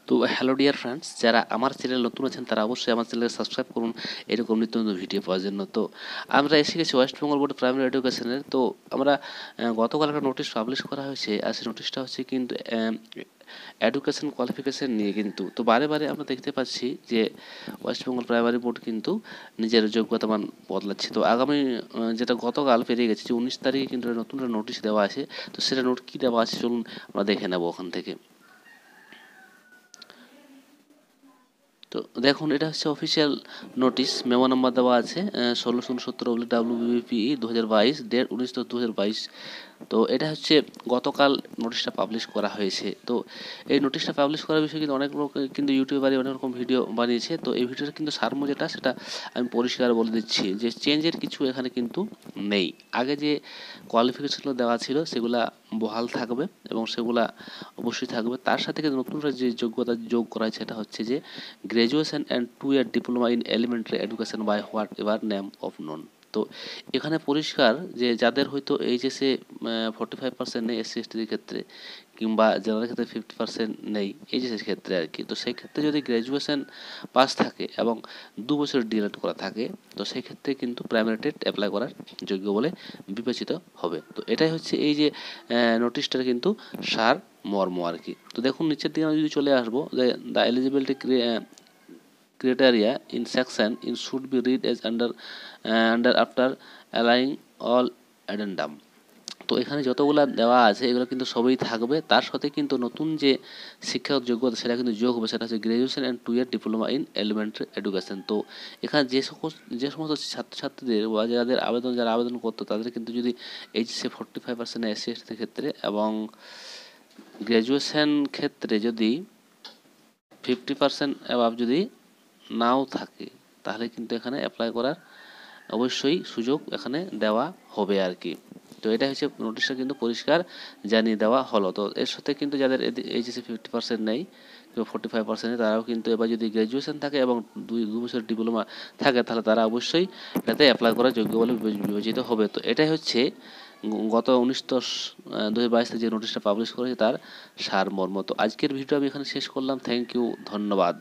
তো hello dear friends, যারা আমার চ্যানেল নতুন আছেন তারা অবশ্যই আমার চ্যানেলকে সাবস্ক্রাইব করুন এরকম নিত্য নতুন ভিডিও পাওয়ার জন্য। তো আমরা এসে গেছি ওয়েস্ট বেঙ্গল বোর্ড প্রাইমারি এডুকেশনের। তো আমরা গতকাল একটা নোটিশ পাবলিশ করা হয়েছে, আর সেই নোটিশটা হচ্ছে কিন্তু এডুকেশন কোয়ালিফিকেশন নিয়ে। কিন্তু তো বারে বারে আমরা দেখতে পাচ্ছি যে ওয়েস্ট বেঙ্গল প্রাইমারি বোর্ড কিন্তু নিজের যোগ্যতা মান বদলাচ্ছে। তো আগামী যেটা গতকাল পেরিয়ে গেছে যে 19 তারিখে কিন্তু নতুন একটা নোটিশ দেওয়া আছে। তো সেটা নোট কী দেওয়া আছে চলুন আমরা দেখে নেবো ওখান থেকে। তো দেখুন, এটা হচ্ছে অফিসিয়াল নোটিশ, মেমো নাম্বার দেওয়া আছে 16/17/WBPE 2022, ডেট 19/10/2022। তো এটা হচ্ছে গতকাল নোটিশটা পাবলিশ করা হয়েছে। তো এই নোটিশটা পাবলিশ করার বিষয়ে কিন্তু অনেক লোক কিন্তু ইউটিউবারে অনেক রকম ভিডিও বানিয়েছে। তো এই ভিডিওটা কিন্তু সারমর্ম যেটা সেটা আমি পরিষ্কার বলে দিচ্ছি যে চেঞ্জের কিছু এখানে কিন্তু নেই। আগে যে কোয়ালিফিকেশনগুলো দেওয়া ছিল সেগুলা বহাল থাকবে এবং সেগুলা অবশ্যই থাকবে। তার সাথে কিন্তু নতুন যে যোগ্যতা যোগ করা হয় সেটা হচ্ছে যে graduation and 2 year diploma in elementary education by whatever name of known. তো এখানে পরিষ্কার যে যাদের হয়তো এইচএসে 45% নেই এসসি এসটির ক্ষেত্রে, কিংবা জেনারেল ক্ষেত্রে 50% নেই এইচএসের ক্ষেত্রে আর কি। তো সেই ক্ষেত্রে যদি গ্র্যাজুয়েশন পাস থাকে এবং 2 বছর ডিএলএড করা থাকে, তো সেই ক্ষেত্রে কিন্তু প্রাইমারি টেট অ্যাপ্লাই করার যোগ্য বলে বিবেচিত হবে। তো এটাই হচ্ছে এই যে নোটিশটার কিন্তু সার মর্ম আর কি। তো দেখুন নিচের দিকে আমি যদি চলে আসবো, যে the eligibility criteria in section in should be read as under after allowing all addendum। তো এখানে যতগুলো দেওয়া আছে এগুলো কিন্তু সবই থাকবে, তার সাথে কিন্তু নতুন যে শিক্ষাগত যোগ্যতা সেটা কিন্তু যোগ হবে, সেটা হচ্ছে graduation and 2 year diploma in elementary education. তো এখানে যে সমস্ত ছাত্রছাত্রীদের বা যারা আবেদন করতো তাদের কিন্তু যদি এইচএসে 45% এসসি এসটির ক্ষেত্রে এবং গ্র্যাজুয়েশন ক্ষেত্রে যদি 50% অ্যাবাভ যদি নাও থাকে, তাহলে কিন্তু এখানে অ্যাপ্লাই করার অবশ্যই সুযোগ এখানে দেওয়া হবে আর কি। তো এটা হচ্ছে নোটিশটা কিন্তু পরিষ্কার জানিয়ে দেওয়া হলো। তো এর সাথে কিন্তু যাদের এইচএসি 50% নেই কিংবা 45% তারাও কিন্তু এবার যদি গ্র্যাজুয়েশন থাকে এবং 2 বছর ডিপ্লোমা থাকে, তাহলে তারা অবশ্যই এটাতে অ্যাপ্লাই করার যোগ্য বলে বিবেচিত হবে। তো এটাই হচ্ছে গত 19/10/2022 যে নোটিশটা পাবলিশ করেছে তার সারমর্ম। তো আজকের ভিডিও আমি এখানে শেষ করলাম। থ্যাংক ইউ, ধন্যবাদ।